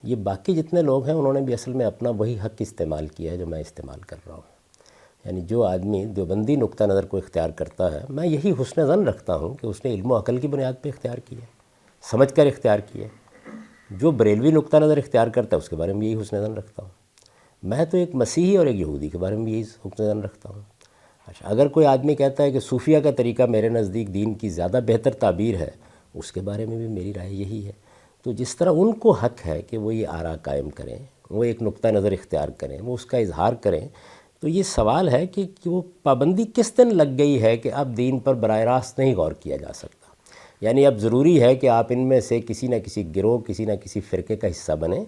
یہ باقی جتنے لوگ ہیں انہوں نے بھی اصل میں اپنا وہی حق استعمال کیا ہے جو میں استعمال کر رہا ہوں. یعنی جو آدمی دیوبندی نقطہ نظر کو اختیار کرتا ہے، میں یہی حسن ظن رکھتا ہوں کہ اس نے علم و عقل کی بنیاد پہ اختیار کیا، سمجھ کر اختیار کیا. جو بریلوی نقطہ نظر اختیار کرتا ہے اس کے بارے میں یہی حسن ظن رکھتا ہوں. میں تو ایک مسیحی اور ایک یہودی کے بارے میں یہی حسن ظن رکھتا ہوں. اچھا، اگر کوئی آدمی کہتا ہے کہ صوفیہ کا طریقہ میرے نزدیک دین کی زیادہ بہتر تعبیر ہے، اس کے بارے میں بھی میری رائے یہی ہے. تو جس طرح ان کو حق ہے کہ وہ یہ آراء قائم کریں، وہ ایک نقطہ نظر اختیار کریں، وہ اس کا اظہار کریں، تو یہ سوال ہے کہ وہ پابندی کس دن لگ گئی ہے کہ اب دین پر براہ راست نہیں غور کیا جا سکتا. یعنی اب ضروری ہے کہ آپ ان میں سے کسی نہ کسی گروہ، کسی نہ کسی فرقے کا حصہ بنیں،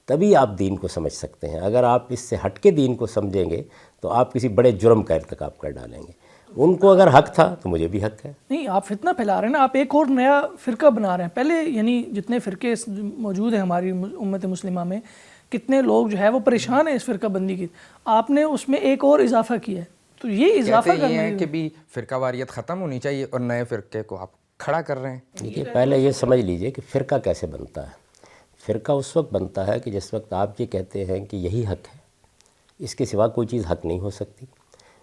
تبھی آپ دین کو سمجھ سکتے ہیں. اگر آپ اس سے ہٹ کے دین کو سمجھیں گے تو آپ کسی بڑے جرم کا ارتکاب کر ڈالیں گے. ان کو اگر حق تھا تو مجھے بھی حق ہے. نہیں، آپ فتنہ پھیلا رہے ہیں نا، آپ ایک اور نیا فرقہ بنا رہے ہیں. پہلے یعنی جتنے فرقے موجود ہیں ہماری امت مسلمہ میں، کتنے لوگ جو ہے وہ پریشان ہیں اس فرقہ بندی کی، آپ نے اس میں ایک اور اضافہ کیا ہے. تو یہ اضافہ کہتے یہ ہے کہ بھی فرقہ واریت ختم ہونی چاہیے اور نئے فرقے کو آپ کھڑا کر رہے ہیں. دیکھیے، پہلے یہ سمجھ لیجئے کہ فرقہ کیسے بنتا ہے. فرقہ اس وقت بنتا ہے کہ جس وقت آپ یہ کہتے ہیں کہ یہی حق ہے، اس کے سوا کوئی چیز حق نہیں ہو سکتی.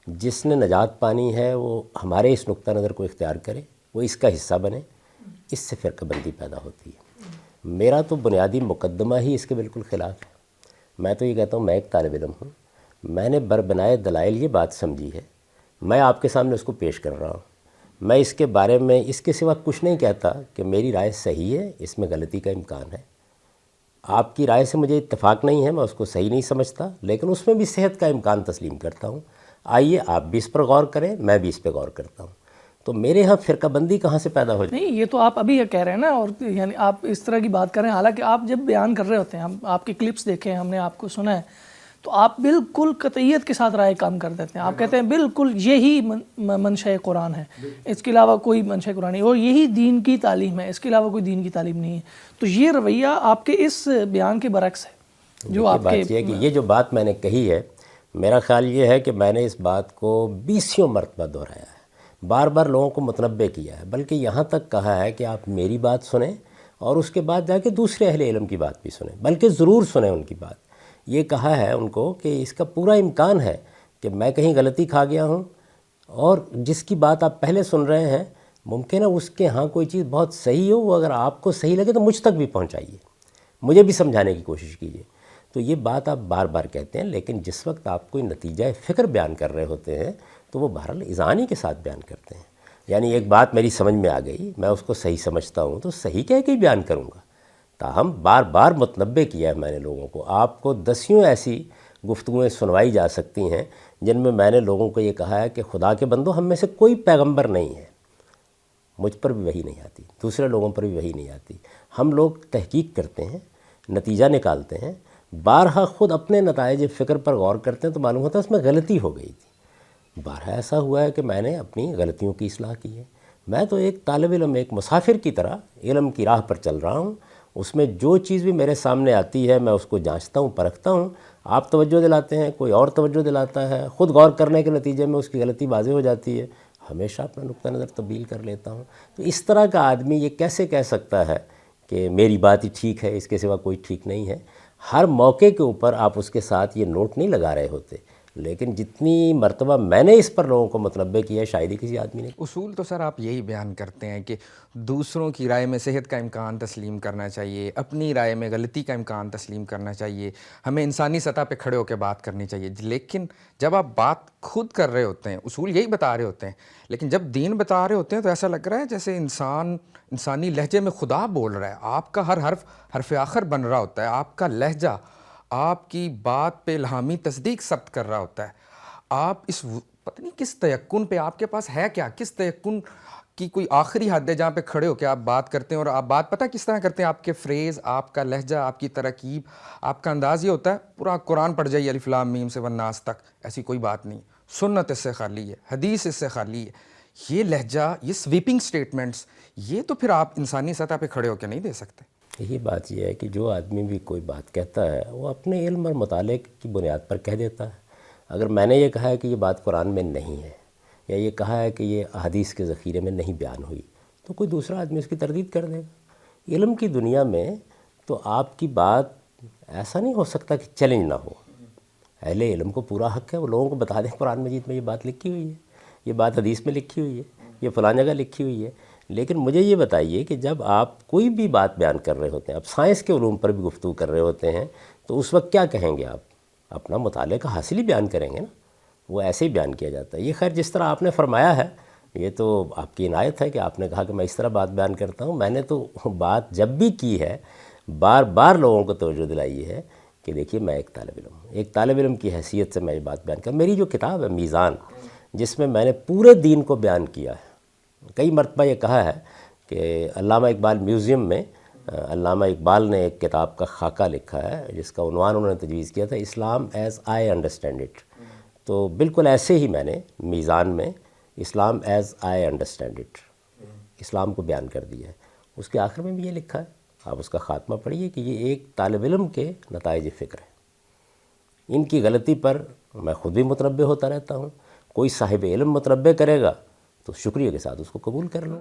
جس نے نجات پانی ہے وہ ہمارے اس نقطہ نظر کو اختیار کرے، وہ اس کا حصہ بنے. اس سے فرقہ بندی پیدا ہوتی ہے. میرا تو بنیادی مقدمہ ہی اس کے بالکل خلاف ہے. میں تو یہ کہتا ہوں، میں ایک طالب علم ہوں، میں نے بربنائے دلائل یہ بات سمجھی ہے، میں آپ کے سامنے اس کو پیش کر رہا ہوں. میں اس کے بارے میں اس کے سوا کچھ نہیں کہتا کہ میری رائے صحیح ہے، اس میں غلطی کا امکان ہے. آپ کی رائے سے مجھے اتفاق نہیں ہے، میں اس کو صحیح نہیں سمجھتا، لیکن اس میں بھی صحت کا امکان تسلیم کرتا ہوں. آئیے آپ بھی اس پر غور کریں، میں بھی اس پہ غور کرتا ہوں. تو میرے ہاں فرقہ بندی کہاں سے پیدا ہو جائے؟ نہیں، یہ تو آپ ابھی کہہ رہے ہیں نا، اور یعنی آپ اس طرح کی بات کر رہے ہیں. حالانکہ آپ جب بیان کر رہے ہوتے ہیں، ہم آپ کے کلپس دیکھے ہیں، ہم نے آپ کو سنا ہے، تو آپ بالکل قطعیت کے ساتھ رائے کام کر دیتے ہیں. آپ کہتے ہیں بالکل یہی منشأ قرآن ہے، اس کے علاوہ کوئی منشأ قرآن نہیں، اور یہی دین کی تعلیم ہے، اس کے علاوہ کوئی دین کی تعلیم نہیں ہے. تو یہ رویہ آپ کے اس بیان کے برعکس ہے جو آپ کے. بات یہ ہے کہ یہ جو بات میں نے کہی ہے، میرا خیال یہ ہے کہ میں نے اس بات کو 20 مرتبہ دہرایا ہے، بار بار لوگوں کو متنبع کیا ہے، بلکہ یہاں تک کہا ہے کہ آپ میری بات سنیں اور اس کے بعد جا کے دوسرے اہل علم کی بات بھی سنیں، بلکہ ضرور سنیں ان کی بات. یہ کہا ہے ان کو کہ اس کا پورا امکان ہے کہ میں کہیں غلطی کھا گیا ہوں، اور جس کی بات آپ پہلے سن رہے ہیں ممکن ہے اس کے ہاں کوئی چیز بہت صحیح ہو، وہ اگر آپ کو صحیح لگے تو مجھ تک بھی پہنچائیے، مجھے بھی سمجھانے کی کوشش کیجیے. تو یہ بات آپ بار بار کہتے ہیں، لیکن جس وقت آپ کوئی نتیجہ فکر بیان کر رہے ہوتے ہیں تو وہ بہرحال اذعانی کے ساتھ بیان کرتے ہیں. یعنی ایک بات میری سمجھ میں آ گئی، میں اس کو صحیح سمجھتا ہوں تو صحیح کہہ کے ہی بیان کروں گا. تاہم بار بار متنبع کیا ہے میں نے لوگوں کو. آپ کو دسیوں ایسی گفتگویں سنوائی جا سکتی ہیں جن میں نے لوگوں کو یہ کہا ہے کہ خدا کے بندو، ہم میں سے کوئی پیغمبر نہیں ہے، مجھ پر بھی وحی نہیں آتی، دوسرے لوگوں پر بھی وحی نہیں آتی. ہم لوگ تحقیق کرتے ہیں، نتیجہ نکالتے ہیں، بارہا خود اپنے نتائج فکر پر غور کرتے ہیں تو معلوم ہوتا ہے اس میں غلطی ہو گئی تھی. بارہا ایسا ہوا ہے کہ میں نے اپنی غلطیوں کی اصلاح کی ہے. میں تو ایک طالب علم، ایک مسافر کی طرح علم کی راہ پر چل رہا ہوں. اس میں جو چیز بھی میرے سامنے آتی ہے میں اس کو جانچتا ہوں، پرکھتا ہوں. آپ توجہ دلاتے ہیں، کوئی اور توجہ دلاتا ہے، خود غور کرنے کے نتیجے میں اس کی غلطی واضح ہو جاتی ہے، ہمیشہ اپنا نقطہ نظر تبدیل کر لیتا ہوں. تو اس طرح کا آدمی یہ کیسے کہہ سکتا ہے کہ میری بات ہی ٹھیک ہے، اس کے سوا کوئی ٹھیک نہیں ہے؟ ہر موقع کے اوپر آپ اس کے ساتھ یہ نوٹ نہیں لگا رہے ہوتے، لیکن جتنی مرتبہ میں نے اس پر لوگوں کو متنبع کیا ہے شاید ہی کسی آدمی نے. اصول تو سر آپ یہی بیان کرتے ہیں کہ دوسروں کی رائے میں صحت کا امکان تسلیم کرنا چاہیے، اپنی رائے میں غلطی کا امکان تسلیم کرنا چاہیے، ہمیں انسانی سطح پہ کھڑے ہو کے بات کرنی چاہیے. لیکن جب آپ بات خود کر رہے ہوتے ہیں، اصول یہی بتا رہے ہوتے ہیں، لیکن جب دین بتا رہے ہوتے ہیں تو ایسا لگ رہا ہے جیسے انسانی لہجے میں خدا بول رہا ہے. آپ کا ہر حرف آخر بن رہا ہوتا ہے، آپ کا لہجہ آپ کی بات پہ الہامی تصدیق ثبت کر رہا ہوتا ہے. آپ اس پتہ نہیں کس تیقن پہ، آپ کے پاس ہے کیا، کس تیقن کی کوئی آخری حد ہے جہاں پہ کھڑے ہو کے آپ بات کرتے ہیں. اور آپ بات پتہ کس طرح کرتے ہیں، آپ کے فریز، آپ کا لہجہ، آپ کی ترکیب، آپ کا انداز یہ ہوتا ہے پورا قرآن پڑھ جائیے الف لام میم سے والناس تک. ایسی کوئی بات نہیں، سنت اس سے خالی ہے، حدیث اس سے خالی ہے. یہ لہجہ، یہ سویپنگ سٹیٹمنٹس، یہ تو پھر آپ انسانی سطح پہ کھڑے ہو کے نہیں دے سکتے. یہی بات یہ ہے کہ جو آدمی بھی کوئی بات کہتا ہے وہ اپنے علم اور مطالعے کی بنیاد پر کہہ دیتا ہے. اگر میں نے یہ کہا ہے کہ یہ بات قرآن میں نہیں ہے، یا یہ کہا ہے کہ یہ احادیث کے ذخیرے میں نہیں بیان ہوئی، تو کوئی دوسرا آدمی اس کی تردید کر دے گا. علم کی دنیا میں تو آپ کی بات ایسا نہیں ہو سکتا کہ چیلنج نہ ہو. اہل علم کو پورا حق ہے وہ لوگوں کو بتا دیں قرآن مجید میں یہ بات لکھی ہوئی ہے, یہ بات حدیث میں لکھی ہوئی ہے, یہ فلاں جگہ لکھی ہوئی ہے. لیکن مجھے یہ بتائیے کہ جب آپ کوئی بھی بات بیان کر رہے ہوتے ہیں, آپ سائنس کے علوم پر بھی گفتگو کر رہے ہوتے ہیں, تو اس وقت کیا کہیں گے آپ؟ اپنا مطالعے کا حاصل ہی بیان کریں گے نا. وہ ایسے ہی بیان کیا جاتا ہے. یہ خیر جس طرح آپ نے فرمایا ہے یہ تو آپ کی عنایت ہے کہ آپ نے کہا کہ میں اس طرح بات بیان کرتا ہوں. میں نے تو بات جب بھی کی ہے بار بار لوگوں کو توجہ دلائی ہے کہ دیکھیے میں ایک طالب علم ہوں, ایک طالب علم کی حیثیت سے میں یہ بات بیان میری جو کتاب ہے میزان, جس میں نے پورے دین کو بیان کیا ہے. کئی مرتبہ یہ کہا ہے کہ علامہ اقبال میوزیم میں علامہ اقبال نے ایک کتاب کا خاکہ لکھا ہے جس کا عنوان انہوں نے تجویز کیا تھا اسلام ایز آئی انڈرسٹینڈ اٹ. تو بالکل ایسے ہی میں نے میزان میں اسلام ایز آئی انڈرسٹینڈ اٹ, اسلام کو بیان کر دیا ہے. اس کے آخر میں بھی یہ لکھا ہے, آپ اس کا خاتمہ پڑھیے کہ یہ ایک طالب علم کے نتائج فکر ہیں. ان کی غلطی پر میں خود بھی متنبہ ہوتا رہتا ہوں. کوئی صاحب علم متنبہ کرے گا تو شکریہ کے ساتھ اس کو قبول کر لو.